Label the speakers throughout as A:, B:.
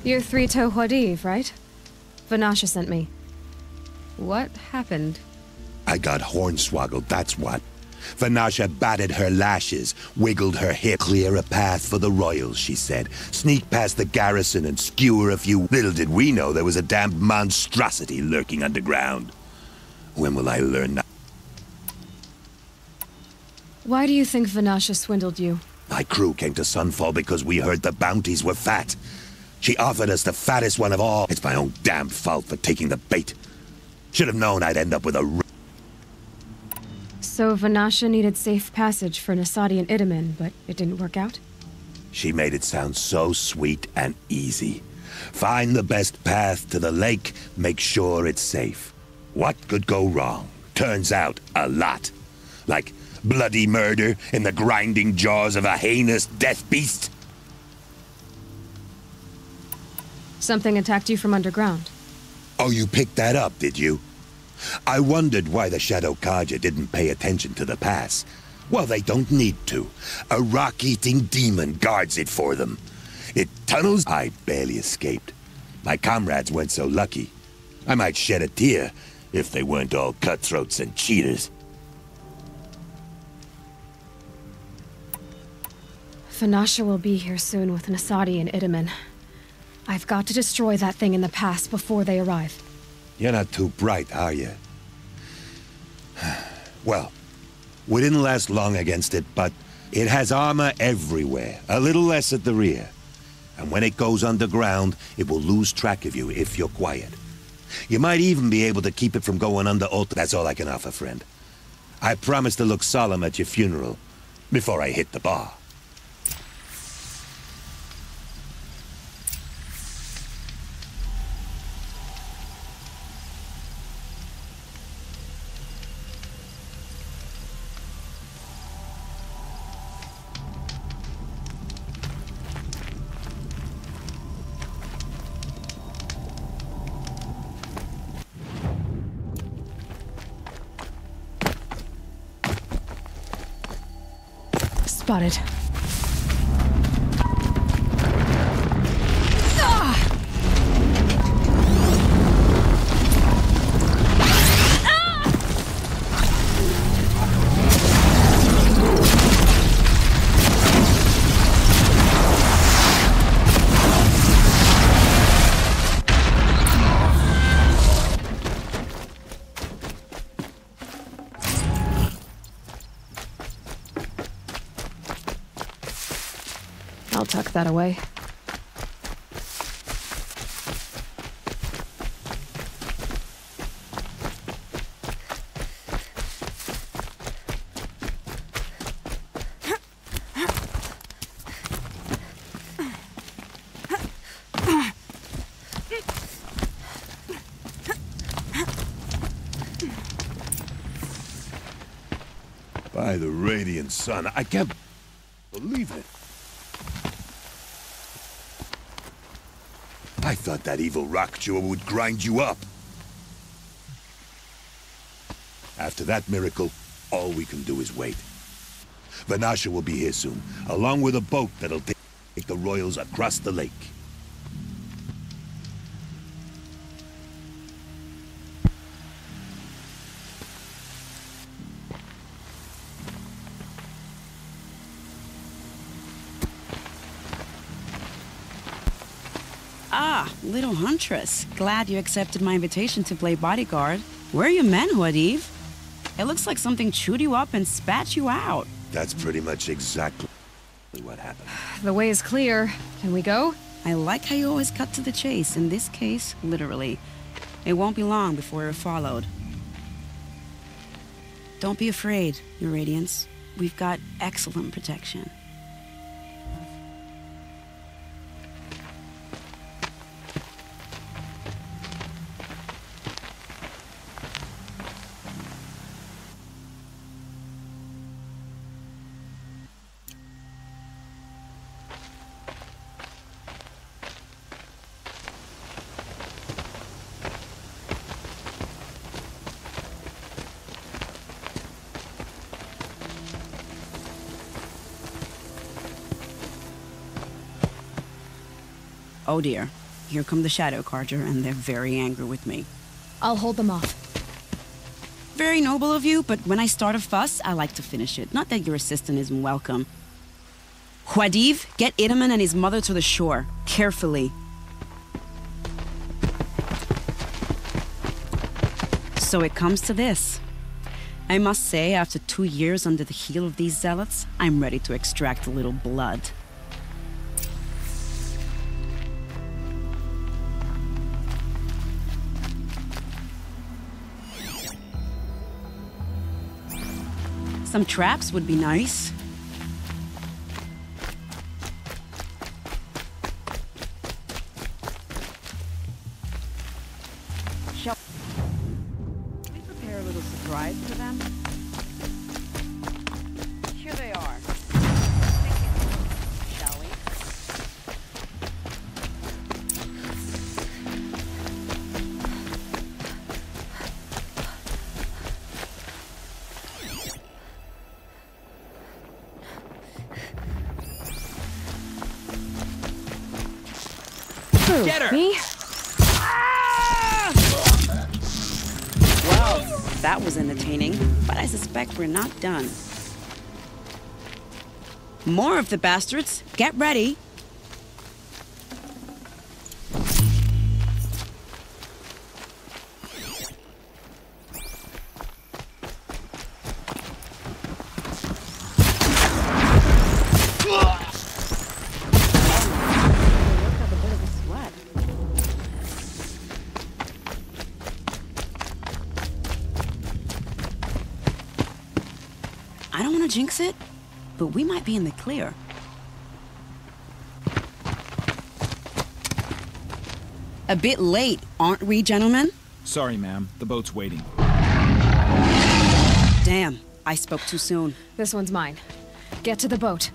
A: You're Three-Toe Hori, right? Vanasha sent me. What happened?
B: I got hornswoggled, that's what. Vanasha batted her lashes, wiggled her hip. Clear a path for the royals, she said. Sneak past the garrison and skewer a few. Little did we know there was a damned monstrosity lurking underground. When will I learn that?
A: Why do you think Vanasha swindled you?
B: My crew came to Sunfall because we heard the bounties were fat. She offered us the fattest one of all. It's my own damn fault for taking the bait. Should have known I'd end up with a...
A: So Vanasha needed safe passage for Nasadi and Itamen, but it didn't work out?
B: She made it sound so sweet and easy. Find the best path to the lake, make sure it's safe. What could go wrong? Turns out, a lot. Like bloody murder in the grinding jaws of a heinous death beast.
A: Something attacked you from underground.
B: Oh, you picked that up, did you? I wondered why the Shadow Kaja didn't pay attention to the pass. Well, they don't need to. A rock-eating demon guards it for them. It tunnels. I barely escaped. My comrades weren't so lucky. I might shed a tear if they weren't all cutthroats and cheaters.
A: Vanasha will be here soon with Nasadi and Itamen. I've got to destroy that thing in the pass before they arrive.
B: You're not too bright, are you? Well, we didn't last long against it, but it has armor everywhere, a little less at the rear. And when it goes underground, it will lose track of you if you're quiet. You might even be able to keep it from going under altar. That's all I can offer, friend. I promise to look solemn at your funeral, before I hit the bar.
A: Spotted. I'll tuck that away.
B: By the radiant sun, I can't believe it. I thought that evil rock chewer would grind you up. After that miracle, all we can do is wait. Vanasha will be here soon, along with a boat that'll take the royals across the lake.
C: Ah, little huntress. Glad you accepted my invitation to play bodyguard. Where are your men, Hori? It looks like something chewed you up and spat you out.
B: That's pretty much exactly what happened.
A: The way is clear. Can we go?
C: I like how you always cut to the chase. In this case, literally. It won't be long before we're followed. Don't be afraid, Your Radiance. We've got excellent protection. Oh dear. here come the Shadow Carja, and they're very angry with me.
A: I'll hold them off.
C: Very noble of you, but when I start a fuss, I like to finish it. Not that your assistant isn't welcome. Huadiv, get Itaman and his mother to the shore. Carefully. So it comes to this. I must say, after 2 years under the heel of these zealots, I'm ready to extract a little blood. Some traps would be nice. Shall we prepare a little surprise for them? Here they are. Shall we?
D: Get her!
A: Me?
C: Well, that was entertaining, but I suspect we're not done. More of the bastards. Get ready. I don't want to jinx it, but we might be in the clear. A bit late, aren't we, gentlemen?
D: Sorry, ma'am. The boat's waiting.
C: Damn, I spoke too soon.
A: This one's mine. Get to the boat.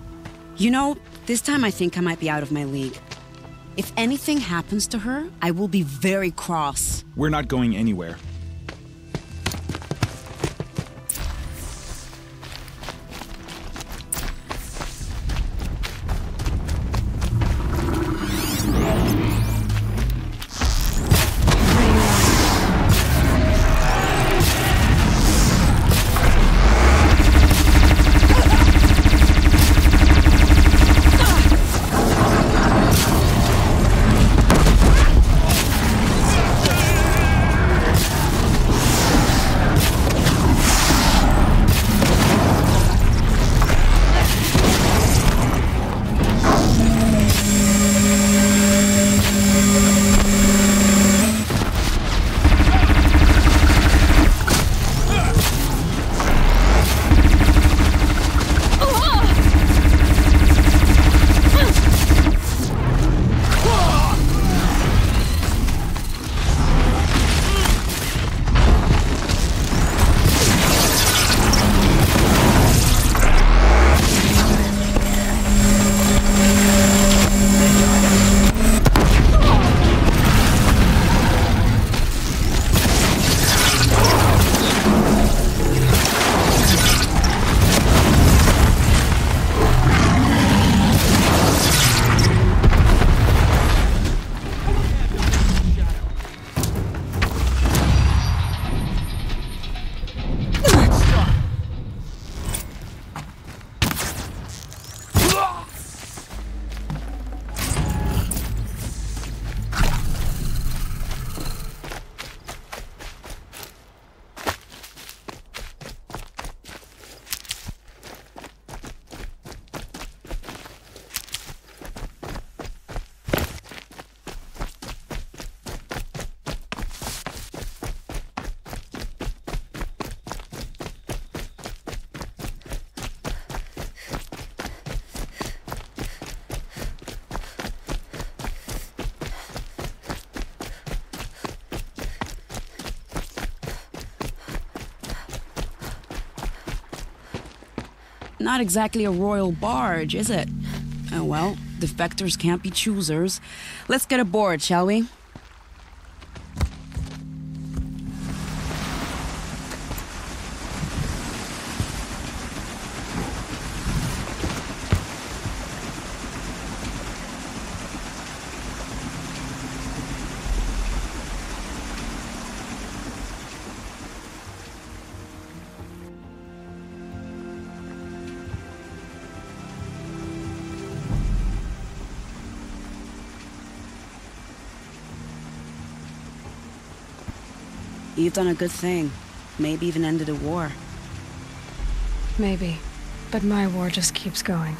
C: You know, this time I think I might be out of my league. If anything happens to her, I will be very cross.
D: We're not going anywhere.
C: Not exactly a royal barge, is it? Oh well, defectors can't be choosers. Let's get aboard, shall we? You've done a good thing. Maybe even ended a war.
A: Maybe. But my war just keeps going.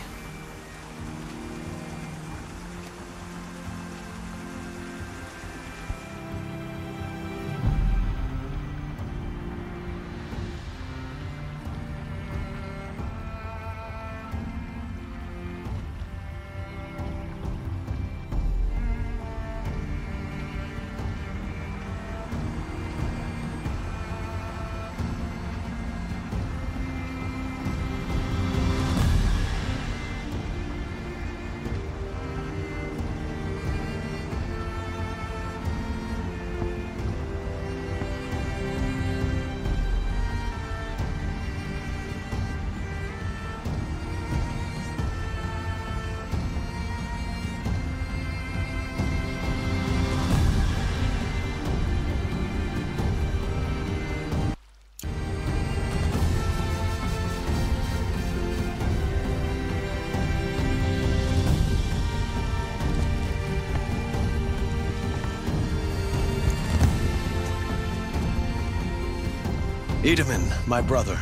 E: Itamen, my brother,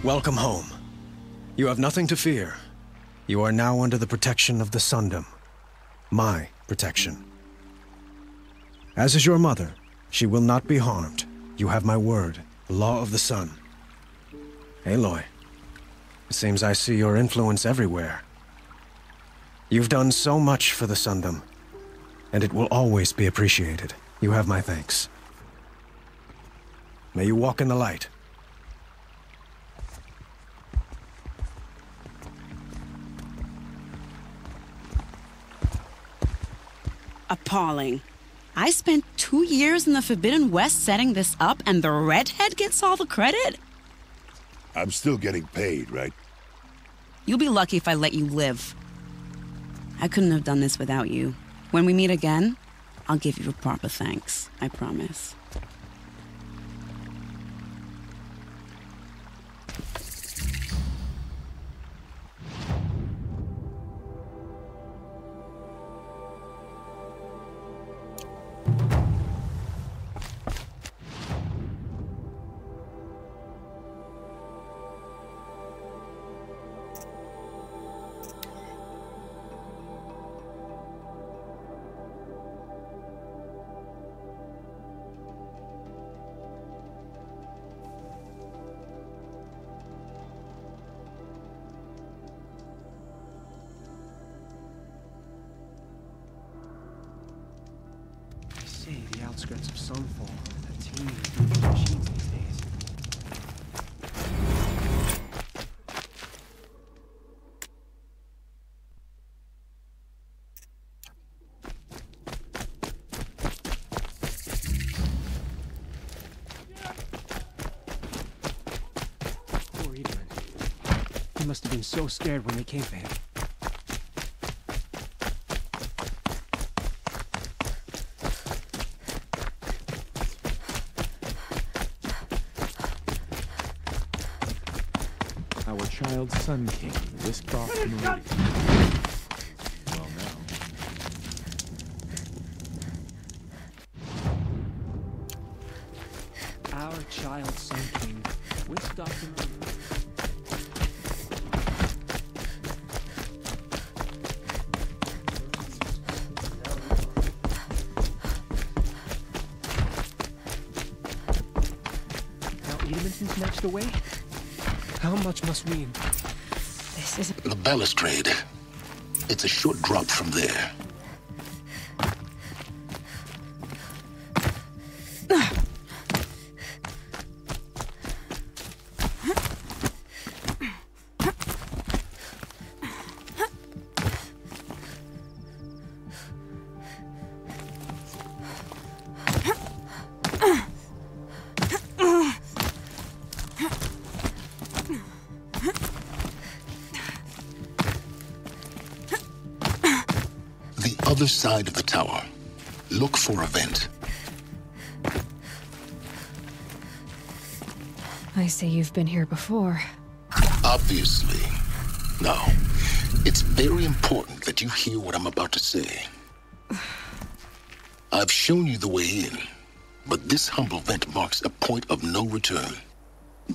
E: welcome home. You have nothing to fear. You are now under the protection of the Sundom. My protection. As is your mother, she will not be harmed. You have my word, the law of the sun. Aloy, it seems I see your influence everywhere. You've done so much for the Sundom, and it will always be appreciated. You have my thanks. May you walk in the light.
C: Appalling. I spent 2 years in the Forbidden West setting this up, and the redhead gets all the credit?
B: I'm still getting paid, right?
C: You'll be lucky if I let you live. I couldn't have done this without you. When we meet again, I'll give you a proper thanks. I promise.
E: The outskirts of Sunfall are a teeny of machines these days. Poor Itamen. He must have been so scared when they came for him.
D: Our child Sun King whisked off to Meridian. Well, now.
E: Our child Sun King whisked off to Meridian. Now Itamen snatched away? How much must we...
A: This is...
F: The balustrade. It's a short drop from there. Other side of the tower. Look for a vent.
A: I say you've been here before.
F: Obviously. Now, it's very important that you hear what I'm about to say. I've shown you the way in. But this humble vent marks a point of no return.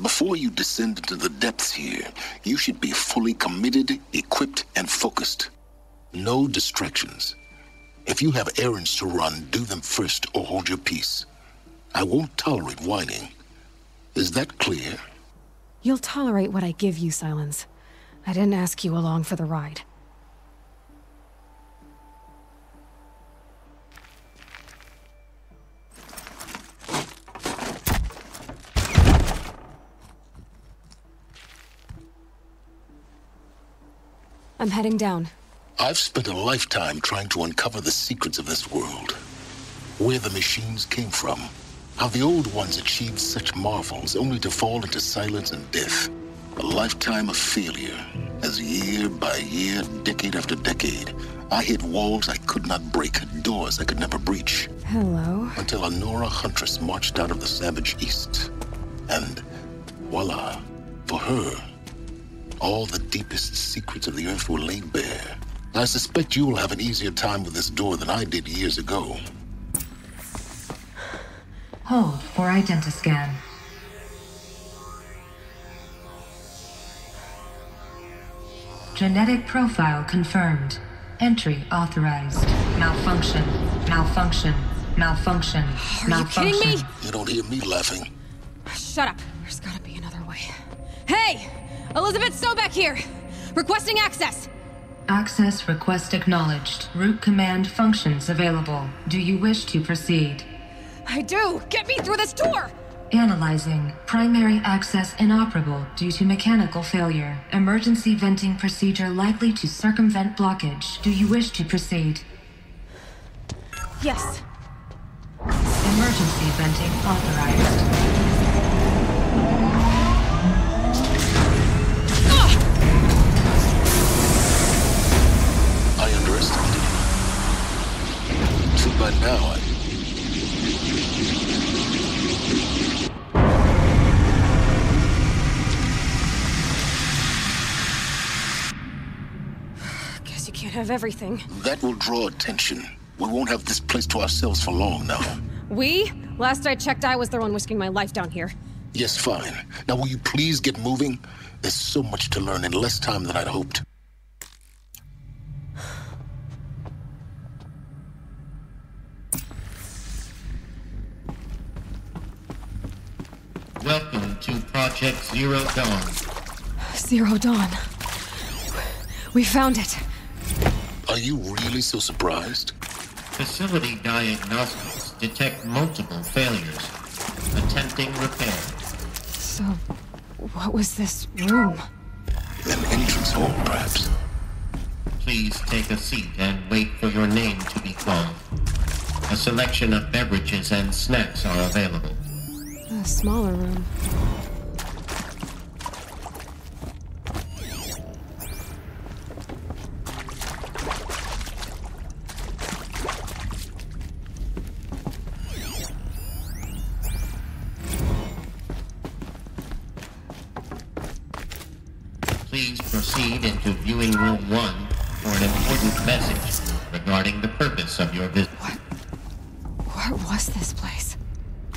F: Before you descend into the depths here, you should be fully committed, equipped, and focused. No distractions. If you have errands to run, do them first or hold your peace. I won't tolerate whining. Is that clear?
A: You'll tolerate what I give you, Silence. I didn't ask you along for the ride. I'm heading down.
F: I've spent a lifetime trying to uncover the secrets of this world. Where the machines came from. How the old ones achieved such marvels only to fall into silence and death. A lifetime of failure, as year by year, decade after decade, I hit walls I could not break, doors I could never breach.
A: Hello?
F: Until a Nora huntress marched out of the savage east. And voila, for her, all the deepest secrets of the earth were laid bare. I suspect you will have an easier time with this door than I did years ago.
G: Hold for identiscan. Genetic profile confirmed. Entry authorized. Malfunction. Malfunction. Malfunction.
A: Are you kidding me?
F: You don't hear me laughing.
A: Shut up. There's gotta be another way. Hey! Elizabeth Sobeck here! Requesting access!
G: Access request acknowledged. Root command functions available. Do you wish to proceed?
A: I do! Get me through this door!
G: Analyzing. Primary access inoperable due to mechanical failure. Emergency venting procedure likely to circumvent blockage. Do you wish to proceed?
A: Yes.
G: Emergency venting authorized.
F: I underestimated you. So by now,
A: Guess you can't have everything.
F: that will draw attention. We won't have this place to ourselves for long now.
A: We? Last I checked, I was the one risking my life down here.
F: Yes, fine. Now will you please get moving? There's so much to learn in less time than I'd hoped.
H: Welcome to Project Zero Dawn.
A: Zero Dawn. We found it.
F: Are you really so surprised?
H: Facility diagnostics detect multiple failures. Attempting repair.
A: So, what was this room?
F: An entrance hall, perhaps.
H: Please take a seat and wait for your name to be called. A selection of beverages and snacks are available.
A: A smaller room.
H: Please proceed into viewing room 1 for an important message regarding the purpose of your visit.
A: What was this place?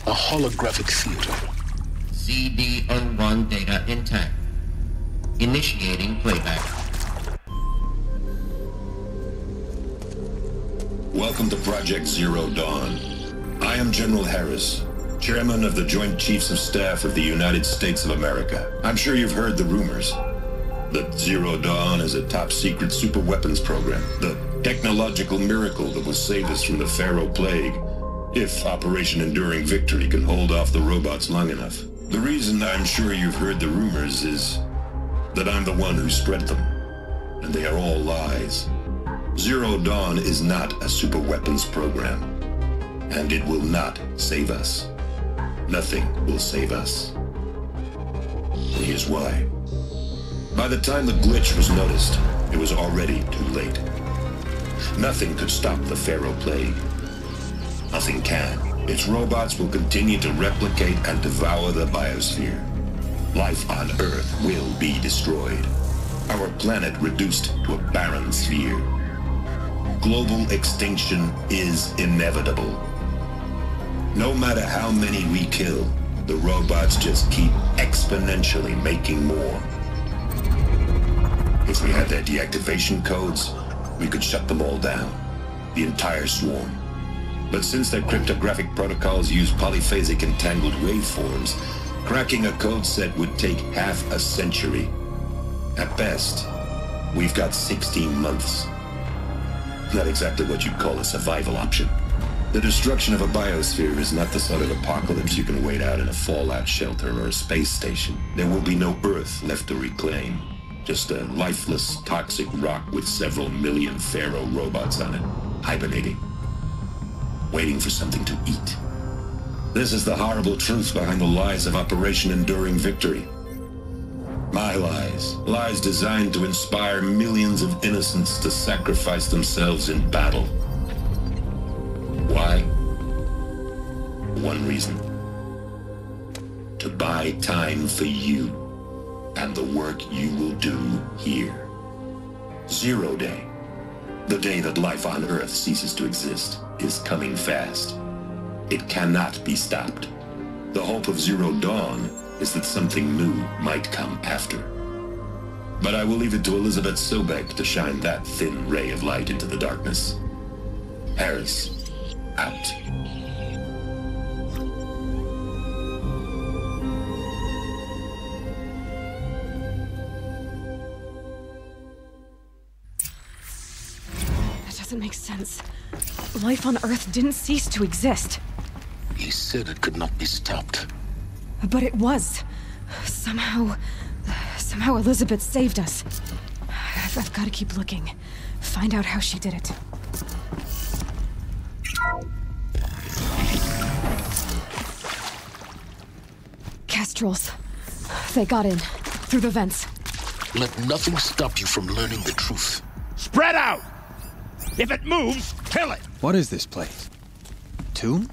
F: A holographic theater.
H: CD01 data intact. Initiating playback.
I: Welcome to Project Zero Dawn. I am General Harris, Chairman of the Joint Chiefs of Staff of the United States of America. I'm sure you've heard the rumors that Zero Dawn is a top-secret superweapons program, the technological miracle that will save us from the Pharaoh Plague, if Operation Enduring Victory can hold off the robots long enough. The reason I'm sure you've heard the rumors is that I'm the one who spread them, and they are all lies. Zero Dawn is not a superweapons program, and it will not save us. Nothing will save us. And here's why. By the time the glitch was noticed, it was already too late. Nothing could stop the Pharaoh Plague. Nothing can. Its robots will continue to replicate and devour the biosphere. Life on Earth will be destroyed. Our planet reduced to a barren sphere. Global extinction is inevitable. No matter how many we kill, the robots just keep exponentially making more. If we had their deactivation codes, we could shut them all down. The entire swarm. But since their cryptographic protocols use polyphasic entangled waveforms, cracking a code set would take half a century. At best, we've got 16 months. Not exactly what you'd call a survival option. The destruction of a biosphere is not the sort of apocalypse you can wait out in a fallout shelter or a space station. There will be no Earth left to reclaim. Just a lifeless, toxic rock with several million Pharaoh robots on it, hibernating. Waiting for something to eat. This is the horrible truth behind the lies of Operation Enduring Victory. My lies. Lies designed to inspire millions of innocents to sacrifice themselves in battle. Why? One reason. To buy time for you and the work you will do here. 0 Day. The day that life on Earth ceases to exist is coming fast. It cannot be stopped. The hope of Zero Dawn is that something new might come after. But I will leave it to Elizabeth Sobek to shine that thin ray of light into the darkness. Harris, out.
A: That doesn't make sense. Life on Earth didn't cease to exist.
F: He said it could not be stopped.
A: But it was. Somehow Elizabeth saved us. I've got to keep looking. Find out how she did it. Kestrels. They got in. Through the vents.
F: Let nothing stop you from learning the truth.
J: Spread out! If it moves, kill it!
E: What is this place? Tomb?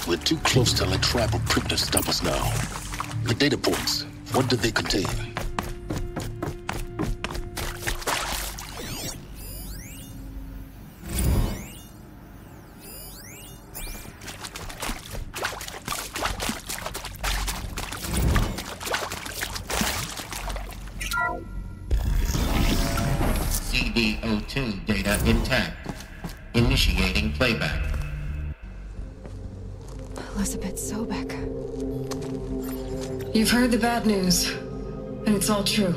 F: We're too close to let tribal crypto stop us now. The data points, what do they contain?
H: CD02 data intact. Initiating playback.
A: Elizabeth Sobek.
G: You've heard the bad news, and it's all true.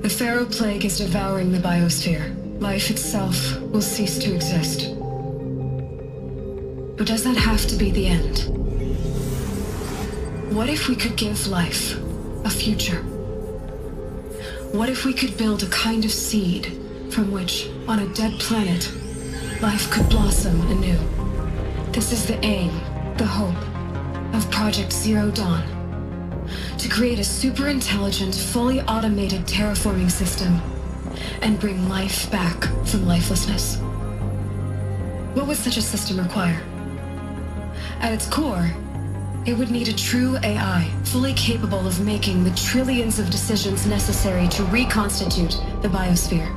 G: The Pharaoh Plague is devouring the biosphere. Life itself will cease to exist. But does that have to be the end? What if we could give life a future? What if we could build a kind of seed from which, on a dead planet, life could blossom anew? This is the aim, the hope, of Project Zero Dawn. To create a super-intelligent, fully automated terraforming system and bring life back from lifelessness. What would such a system require? At its core, it would need a true AI, fully capable of making the trillions of decisions necessary to reconstitute the biosphere.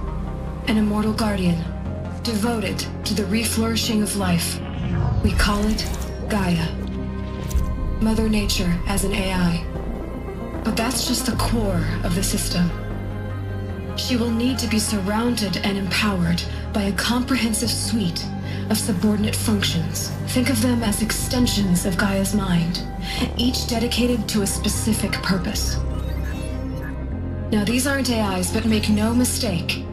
G: An immortal guardian, devoted to the reflourishing of life. We call it Gaia. Mother Nature as an AI. But that's just the core of the system. She will need to be surrounded and empowered by a comprehensive suite of subordinate functions. Think of them as extensions of Gaia's mind, each dedicated to a specific purpose. Now, these aren't AIs, but make no mistake,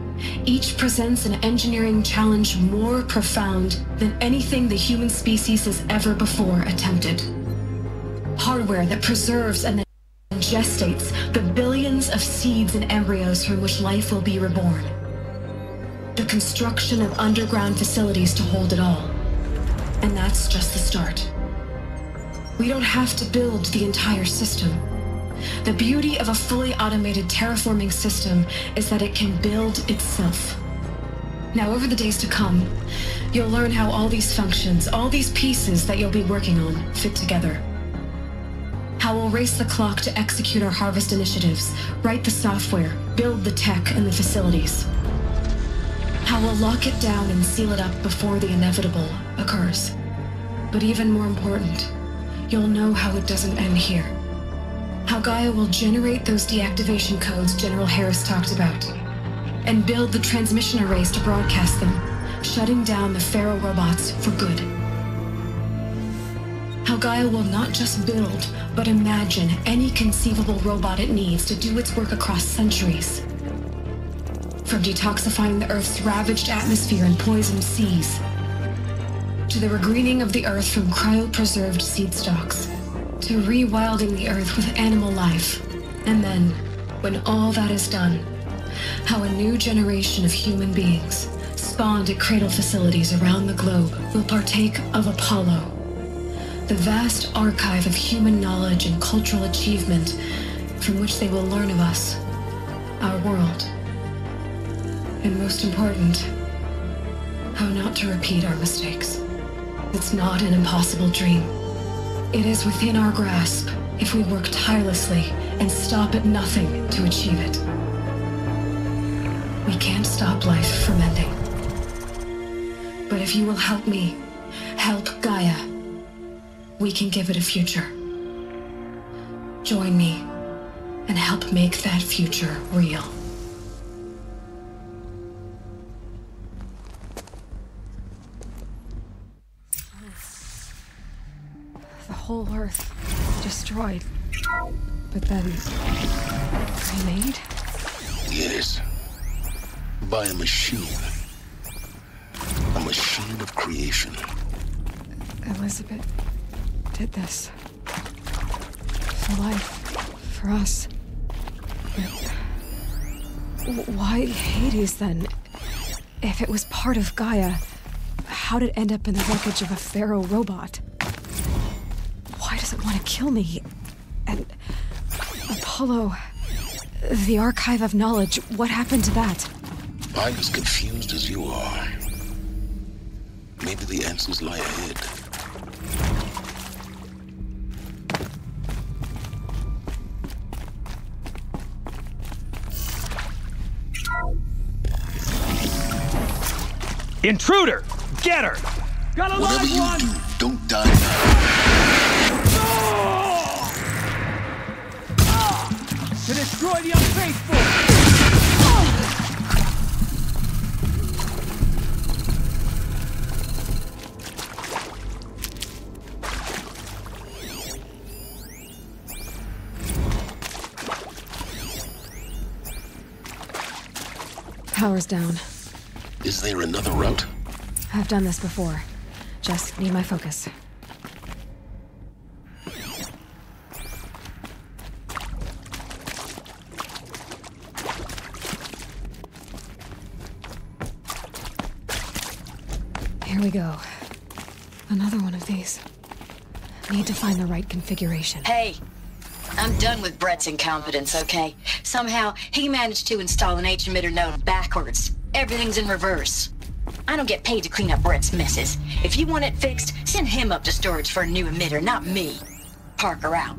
G: each presents an engineering challenge more profound than anything the human species has ever before attempted. Hardware that preserves and then gestates the billions of seeds and embryos from which life will be reborn. The construction of underground facilities to hold it all. And that's just the start. We don't have to build the entire system. The beauty of a fully automated terraforming system is that it can build itself. Now, over the days to come, you'll learn how all these functions, all these pieces that you'll be working on, fit together. How we'll race the clock to execute our harvest initiatives, write the software, build the tech and the facilities. How we'll lock it down and seal it up before the inevitable occurs. But even more important, you'll know how it doesn't end here. How Gaia will generate those deactivation codes General Harris talked about, and build the transmission arrays to broadcast them, shutting down the Pharaoh robots for good. How Gaia will not just build, but imagine any conceivable robot it needs to do its work across centuries. From detoxifying the Earth's ravaged atmosphere and poisoned seas, to the regreening of the Earth from cryopreserved seed stalks, to rewilding the Earth with animal life. And then, when all that is done, how a new generation of human beings, spawned at cradle facilities around the globe, will partake of Apollo, the vast archive of human knowledge and cultural achievement from which they will learn of us, our world. And most important, how not to repeat our mistakes. It's not an impossible dream. It is within our grasp if we work tirelessly and stop at nothing to achieve it. We can't stop life from ending. But if you will help me, help Gaia, we can give it a future. Join me and help make that future real.
A: The whole Earth destroyed, but then remade?
F: Yes. By a machine. A machine of creation.
A: Elizabeth did this. For life. For us. But why Hades then? If it was part of Gaia, how'd it end up in the wreckage of a Pharaoh robot? Why does it want to kill me? And Apollo, the archive of knowledge, what happened to that?
F: I'm as confused as you are. Maybe the answers lie ahead.
J: Intruder! Get her! Got a
F: Whatever
J: live
F: you
J: one!
F: do, don't die now.
J: To destroy the unfaithful!
A: Power's down.
F: Is there another route?
A: I've done this before. Just need my focus. Here we go. Another one of these. Need to find the right configuration.
K: Hey, I'm done with Brett's incompetence, okay? Somehow, he managed to install an H-emitter node backwards. Everything's in reverse. I don't get paid to clean up Brett's messes. If you want it fixed, send him up to storage for a new emitter, not me. Parker out.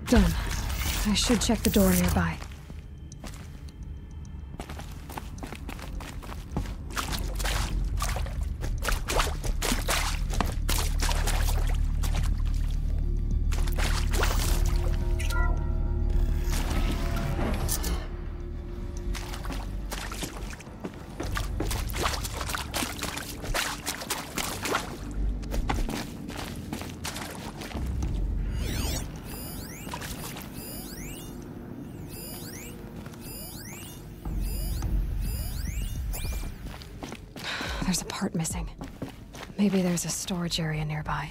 A: Done. I should check the door nearby. There's a part missing. Maybe there's a storage area nearby.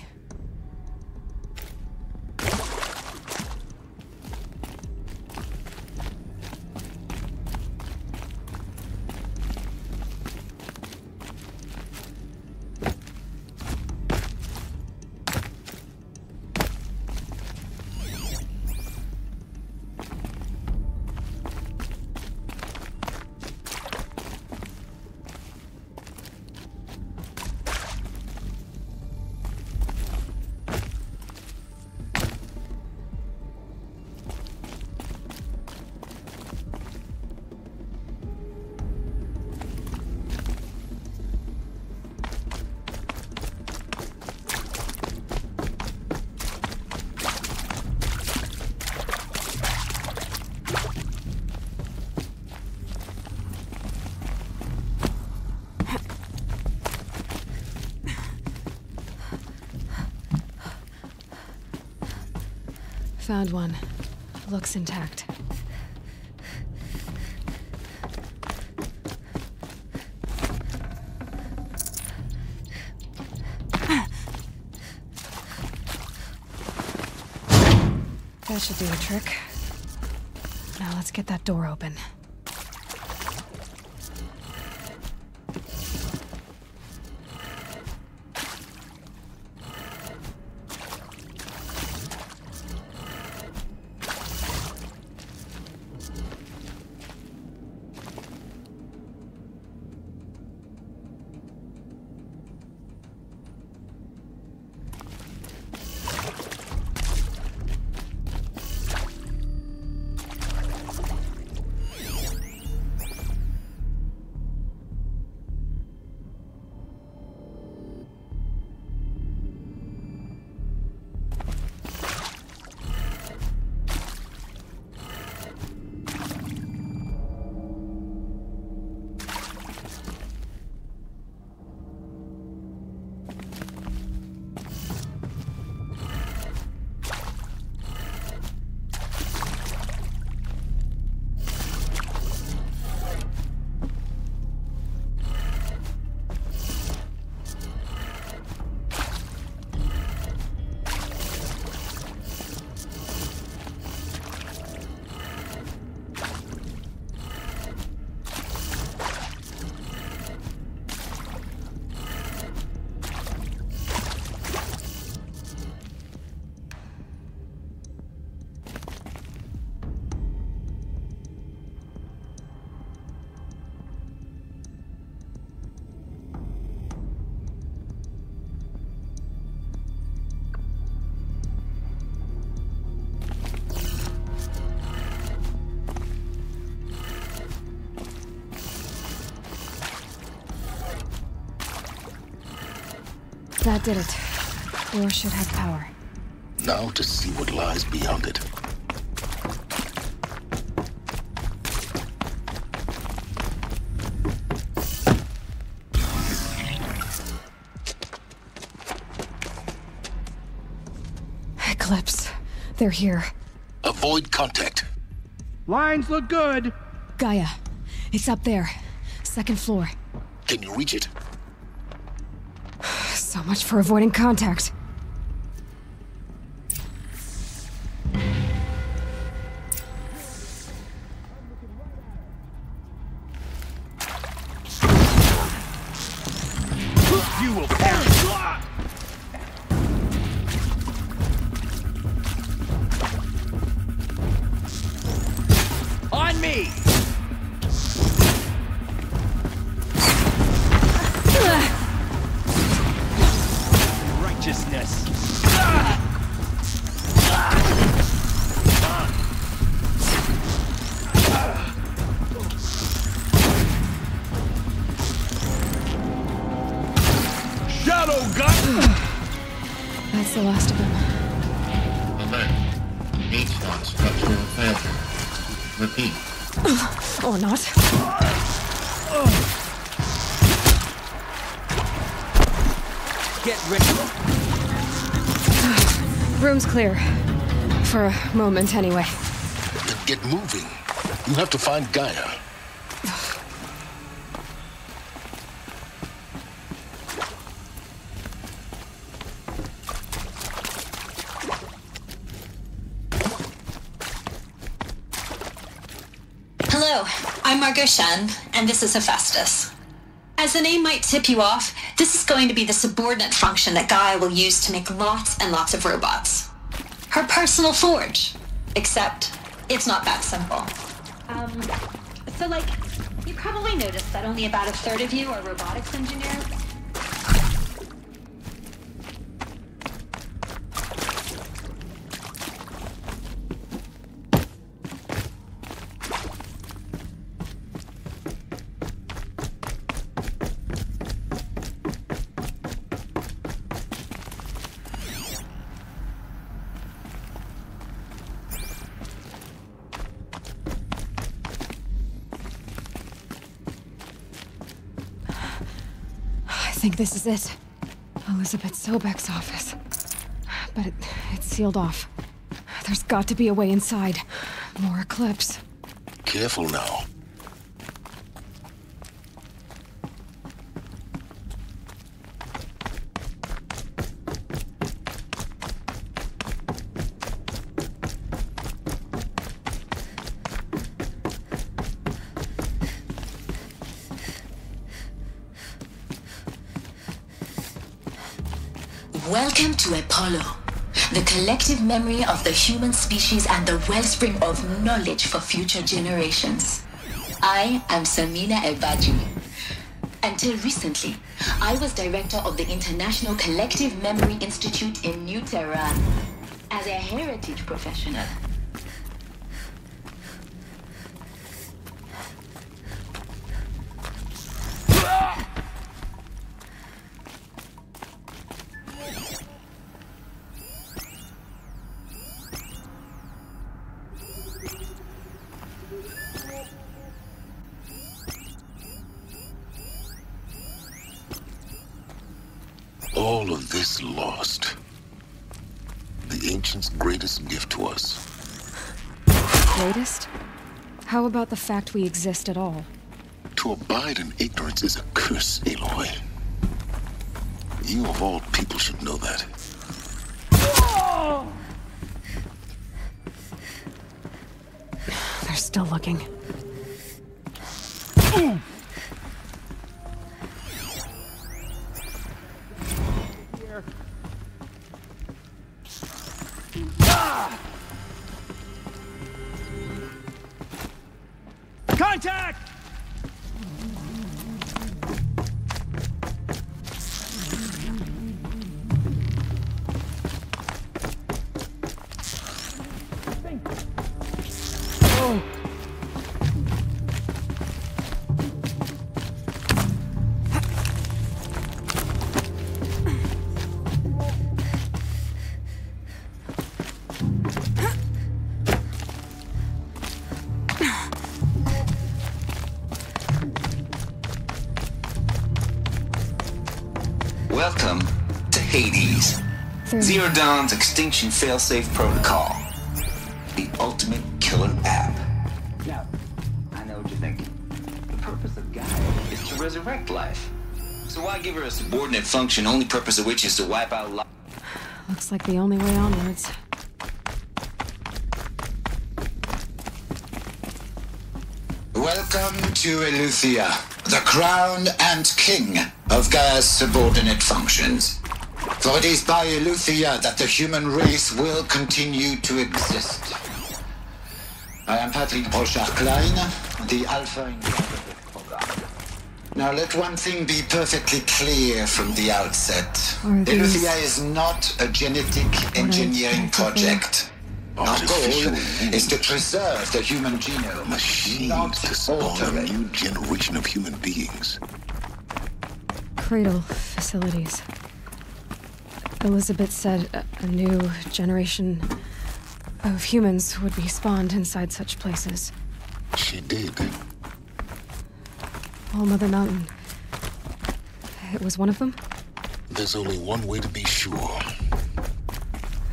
A: Found one. Looks intact. That should do the trick. Now let's get that door open. That did it. Door should have power.
F: Now to see what lies beyond it.
A: Eclipse. They're here.
F: Avoid contact.
J: Lines look good.
A: Gaia. It's up there. Second floor.
F: Can you reach it?
A: So much for avoiding contact.
J: You will perish. On me. Righteousness. Shadow gun.
A: That's the last of them.
H: Alert. H1 structural failure. Repeat.
A: Or not.
J: Get ready.
A: Room's clear. For a moment, anyway.
F: Then get moving. You have to find Gaia.
L: Hello, I'm Margot Shen, and this is Hephaestus. As the name might tip you off, this is going to be the subordinate function that Gaia will use to make lots and lots of robots. Her personal forge. Except, it's not that simple. So you probably noticed that only about a third of you are robotics engineers.
A: I think this is it. Elizabeth Sobek's office. But it's sealed off. There's got to be a way inside. More Eclipse.
F: Careful now.
K: Welcome to Apollo, the collective memory of the human species and the wellspring of knowledge for future generations. I am Samina Elbaji. Until recently, I was director of the International Collective Memory Institute in New Tehran. As a heritage professional,
F: all of this lost. The Ancients' greatest gift to us.
A: Greatest? How about the fact we exist at all?
F: To abide in ignorance is a curse, Aloy. You of all people should know that.
A: They're still looking.
J: Contact!
M: Welcome to Hades. Zero Dawn's extinction failsafe protocol. The ultimate killer app. Now, I know what you're thinking. The purpose of Gaia is to resurrect life. So why give her a subordinate function, only purpose of which is to wipe out life?
A: Looks like the only way onwards.
M: Welcome to Eleuthia, the crown and king of Gaia's subordinate functions. For it is by Eleuthia that the human race will continue to exist. I am Patrick Brochard-Klein, the Alpha in charge of the program. Now let one thing be perfectly clear from the outset. Eleuthia is not a genetic engineering project. Our goal is to preserve the human genome,
F: machines to spawn a new generation of human beings.
A: Cradle facilities. Elizabeth said a new generation of humans would be spawned inside such places.
F: She did.
A: All Mother Mountain. It was one of them?
F: There's only one way to be sure.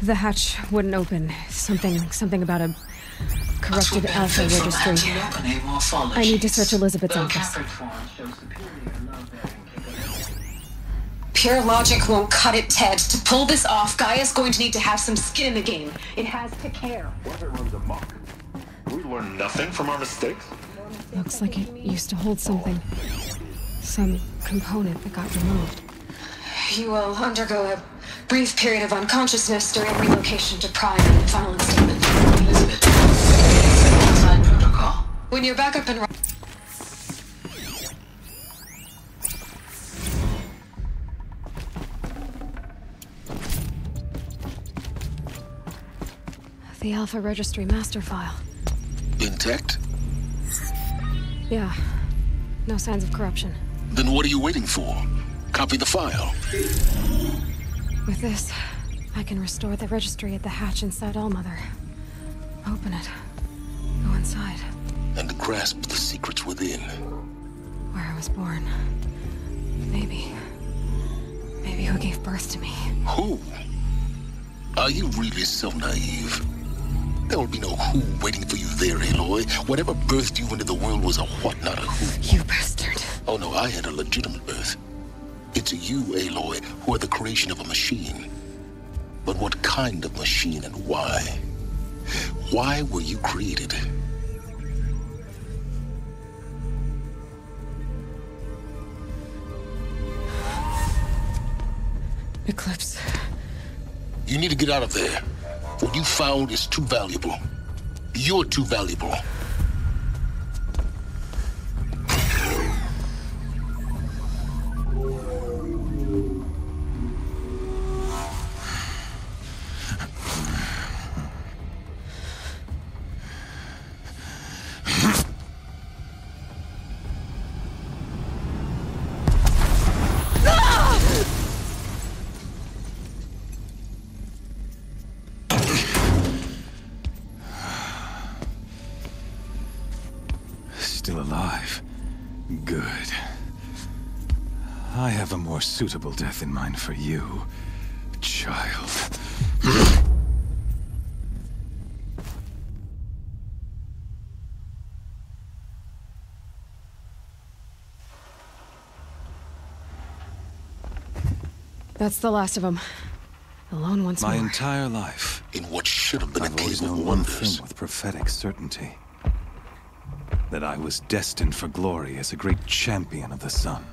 A: The hatch wouldn't open. Something about a corrupted alpha registry. I need to search Elizabeth's office.
L: Pure logic won't cut it, Ted. To pull this off, Gaia's going to need to have some skin in the game. It has to care.
J: What if it runs amok? We learn nothing from our mistakes?
A: Looks like it used to hold something. Some component that got removed.
G: You will undergo a brief period of unconsciousness during relocation to Prime and final instatement. Elizabeth, outside protocol. When you're back up and running.
A: The Alpha Registry master file.
F: Intact?
A: Yeah. No signs of corruption.
F: Then what are you waiting for? Copy the file.
A: With this, I can restore the registry at the hatch inside Allmother. Open it. Go inside.
F: And grasp the secrets within.
A: Where I was born. Maybe who gave birth to me.
F: Who? Are you really so naive? There will be no who waiting for you there, Aloy. Whatever birthed you into the world was a what, not a who.
A: You bastard.
F: Oh no, I had a legitimate birth. It's you, Aloy, who are the creation of a machine. But what kind of machine and why? Why were you created?
A: Eclipse.
F: You need to get out of there. What you found is too valuable. You're too valuable.
D: Still alive. Good. I have a more suitable death in mind for you, child.
A: That's the last of them. Alone once more.
D: My entire life.
F: In what should have been
D: I've
F: a
D: always
F: cave of
D: known one
F: wonders.
D: thing with prophetic certainty. That I was destined for glory as a great champion of the sun.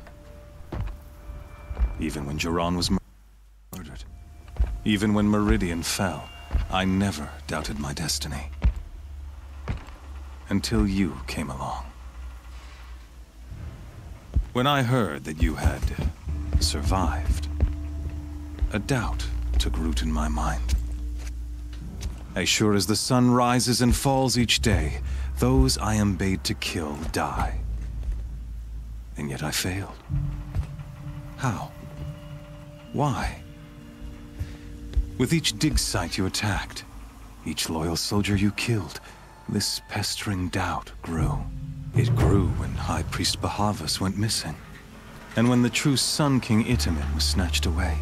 D: Even when Jiran was murdered. Even when Meridian fell, I never doubted my destiny. Until you came along. When I heard that you had survived, a doubt took root in my mind. As sure as the sun rises and falls each day, those I am bade to kill die. And yet I failed. How? Why? With each dig site you attacked, each loyal soldier you killed, this pestering doubt grew. It grew when High Priest Bahavas went missing. And when the true Sun King Itamen was snatched away.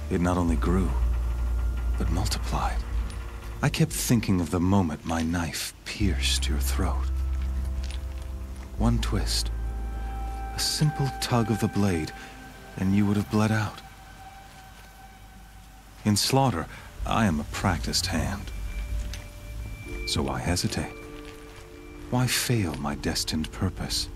D: It not only grew, but multiplied. I kept thinking of the moment my knife pierced your throat. One twist, a simple tug of the blade, and you would have bled out. In slaughter, I am a practiced hand. So why hesitate? Why fail my destined purpose?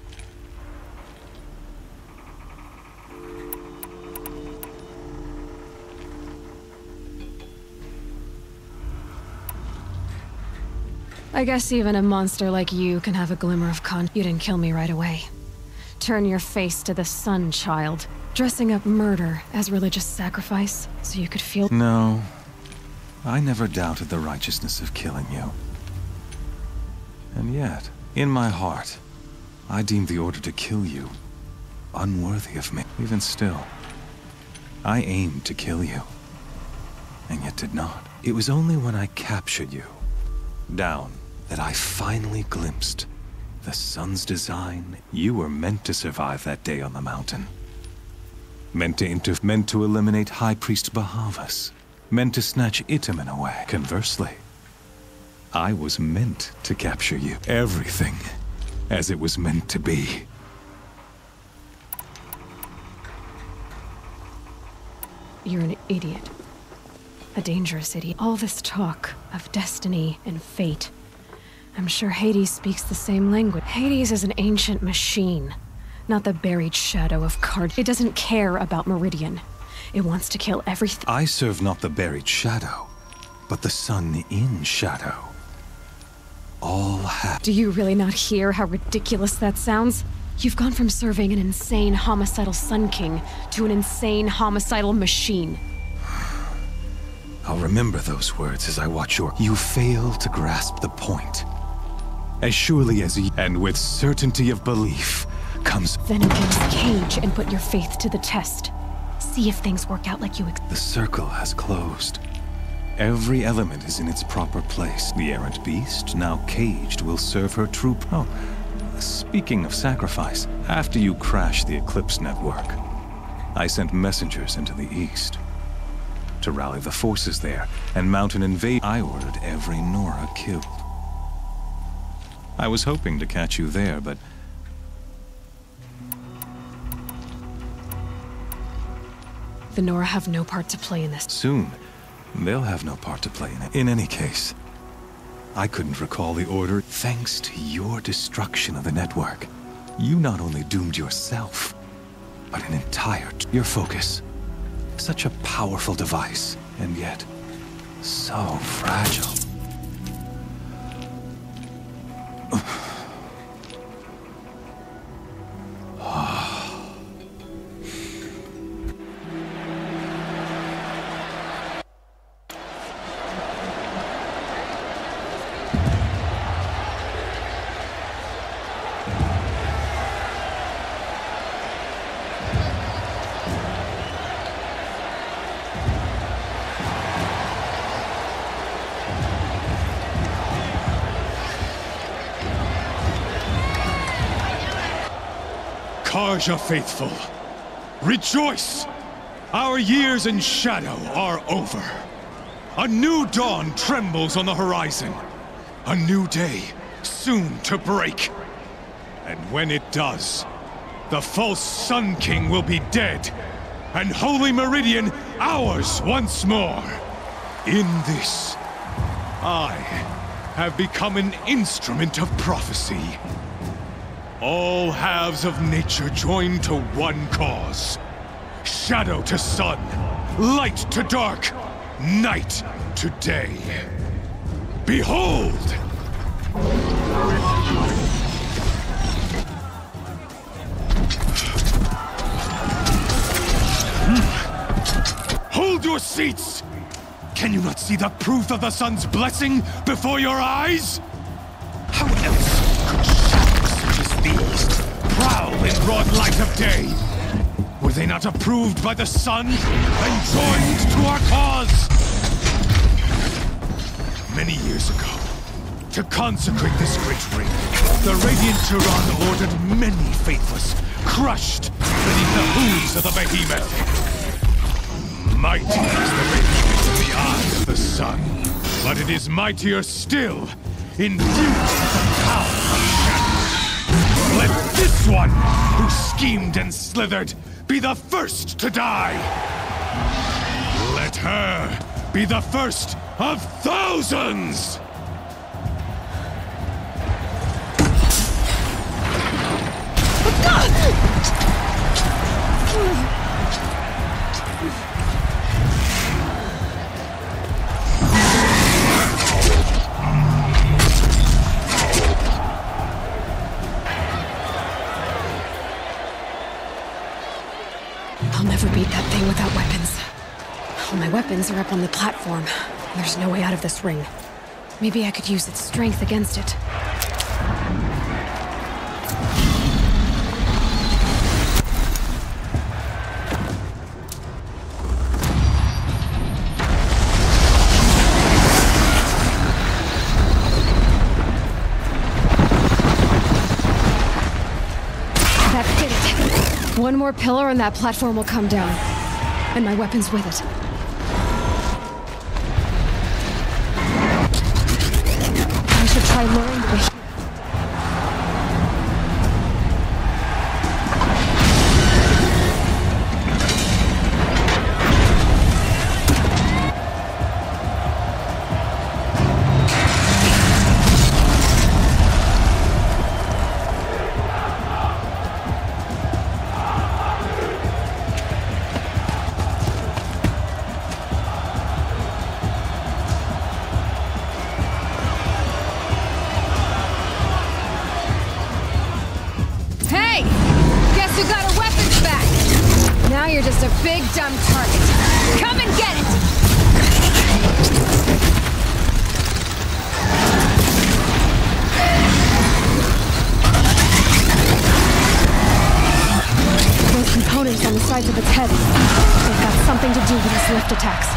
A: I guess even a monster like you can have a glimmer of You didn't kill me right away. Turn your face to the sun, child. Dressing up murder as religious sacrifice so you could feel—
D: No. I never doubted the righteousness of killing you. And yet, in my heart, I deemed the order to kill you unworthy of me. Even still, I aimed to kill you, and yet did not. It was only when I captured you, down, that I finally glimpsed the sun's design. You were meant to survive that day on the mountain. Meant to eliminate High Priest Bahavas. Meant to snatch Itamen away. Conversely, I was meant to capture you. Everything as it was meant to be.
A: You're an idiot. A dangerous idiot. All this talk of destiny and fate. I'm sure Hades speaks the same language. Hades is an ancient machine, not the buried shadow of Card. It doesn't care about Meridian. It wants to kill everything.
D: I serve not the buried shadow, but the sun in shadow. All have...
A: Do you really not hear how ridiculous that sounds? You've gone from serving an insane homicidal Sun King to an insane homicidal machine.
D: I'll remember those words as I watch your... You fail to grasp the point. As surely as you... And with certainty of belief comes...
A: Then enter this cage and put your faith to the test. See if things work out like you
D: The circle has closed. Every element is in its proper place. The errant beast, now caged, will serve her true... Oh, speaking of sacrifice, after you crashed the Eclipse network, I sent messengers into the east to rally the forces there and mount an invade. I ordered every Nora killed. I was hoping to catch you there, but...
A: The Nora have no part to play in this.
D: Soon, they'll have no part to play in it. In any case, I couldn't recall the order. Thanks to your destruction of the network, you not only doomed yourself, but an entire... Your focus. Such a powerful device, and yet so fragile.
J: Karja faithful, rejoice! Our years in shadow are over. A new dawn trembles on the horizon. A new day soon to break. And when it does, the false Sun King will be dead, and Holy Meridian ours once more. In this, I have become an instrument of prophecy. All halves of nature join to one cause. Shadow to sun, light to dark, night to day. Behold! Hold your seats! Can you not see the proof of the sun's blessing before your eyes? How else could shadows such as these prowl in broad light of day? Were they not approved by the sun and joined to our cause? Many years ago, to consecrate this great ring, the Radiant Tyrann ordered many faithless, crushed beneath the hooves of the behemoth. Mighty is the radiance in the eye of the sun, but it is mightier still, infused with the power of shadow. Let this one, who schemed and slithered, be the first to die. Let her be the first of thousands!
A: I'll never beat that thing without weapons. All my weapons are up on the platform. There's no way out of this ring. Maybe I could use its strength against it. That did it. One more pillar and that platform will come down. And my weapons with it. I should try luring the behemoth. Now you're just a big dumb target. Come and get it! Those components on the sides of its head, they've got something to do with its lift attacks.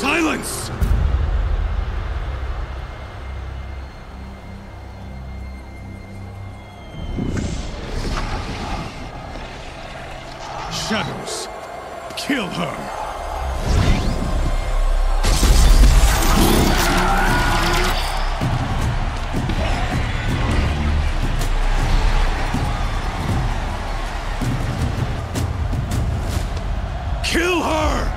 J: Silence! Shadows, kill her! Kill her!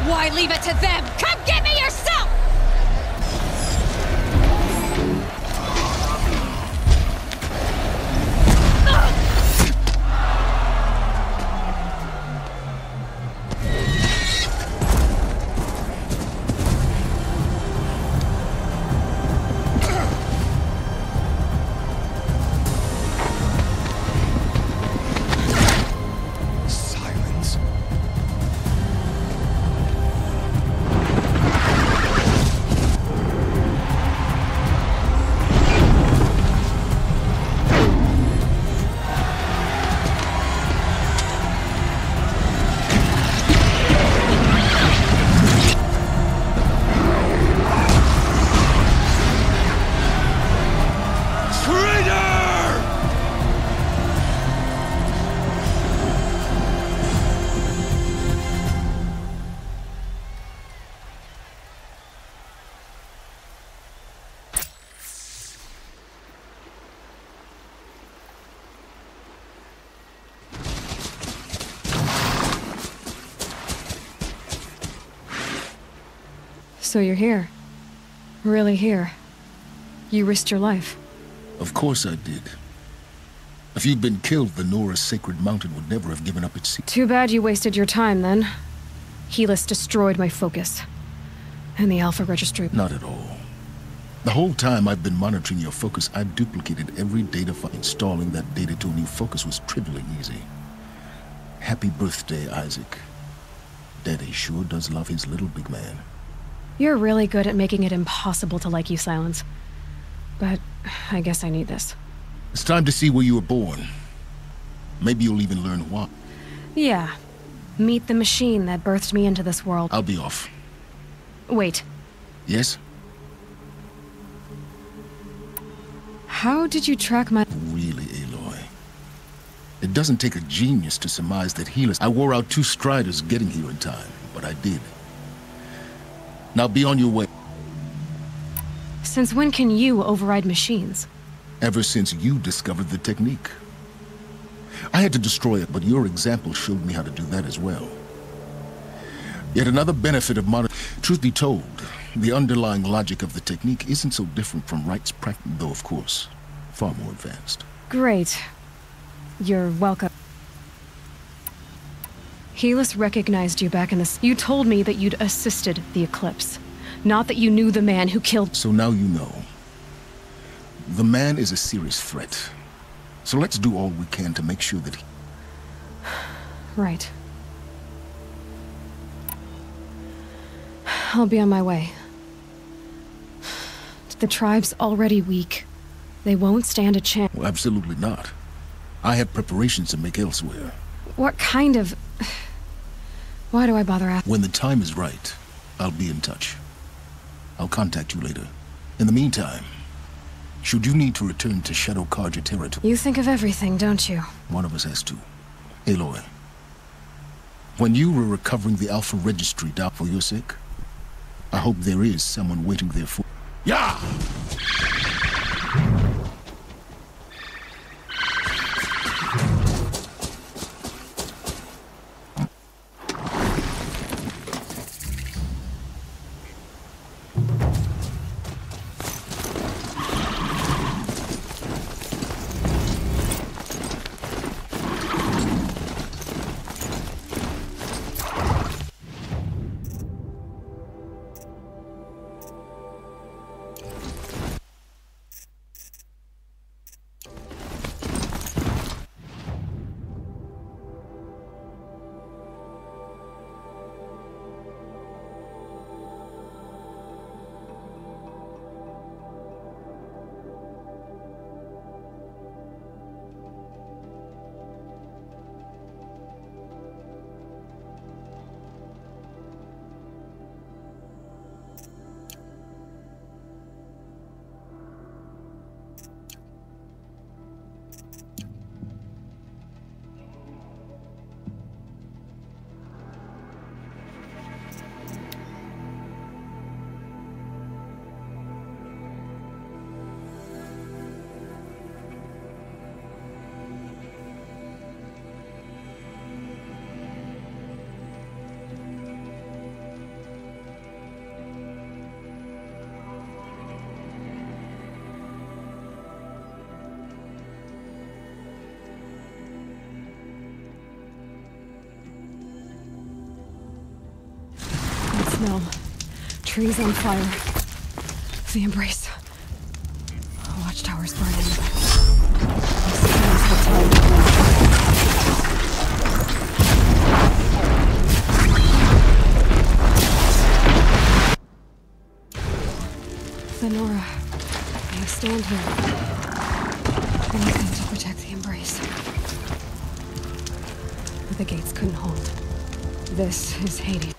A: Why leave it to them? Come get me yourself! So you're here. Really here. You risked your life.
F: Of course I did. If you'd been killed, the Nora's sacred mountain would never have given up its secret.
A: Too bad you wasted your time, then. Helis destroyed my focus. And the Alpha Registry.
F: Not at all. The whole time I've been monitoring your focus, I duplicated every data file. Installing that data to a new focus was trivially easy. Happy birthday, Isaac. Daddy sure does love his little big man.
A: You're really good at making it impossible to like you, Silence. But I guess I need this.
F: It's time to see where you were born. Maybe you'll even learn why.
A: Yeah. Meet the machine that birthed me into this world.
F: I'll be off.
A: Wait.
F: Yes?
A: How did you track my...
F: Really, Aloy? It doesn't take a genius to surmise that Helis... I wore out 2 striders getting here in time, but I did. Now be on your way.
A: Since when can you override machines?
F: Ever since you discovered the technique. I had to destroy it, but your example showed me how to do that as well. Yet another benefit of modern... Truth be told, the underlying logic of the technique isn't so different from Wright's practice, though of course, far more advanced.
A: Great. You're welcome. Helis recognized you back in the... You told me that you'd assisted the eclipse. Not that you knew the man who killed...
F: So now you know. The man is a serious threat. So let's do all we can to make sure that he...
A: Right. I'll be on my way. The tribe's already weak. They won't stand a chance.
F: Well, absolutely not. I have preparations to make elsewhere.
A: What kind of... Why do I bother asking?
F: When the time is right, I'll be in touch. I'll contact you later. In the meantime, should you need to return to Shadow Carja territory...
A: You think of everything, don't you?
F: One of us has to. Aloy, when you were recovering the Alpha Registry down for your sake, I hope there is someone waiting there for...
J: Yeah!
A: smell. Trees on fire. The embrace. Watchtowers burning. The time. Lenora, I stand here. Anything to protect the embrace. But the gates couldn't hold. This is Hades.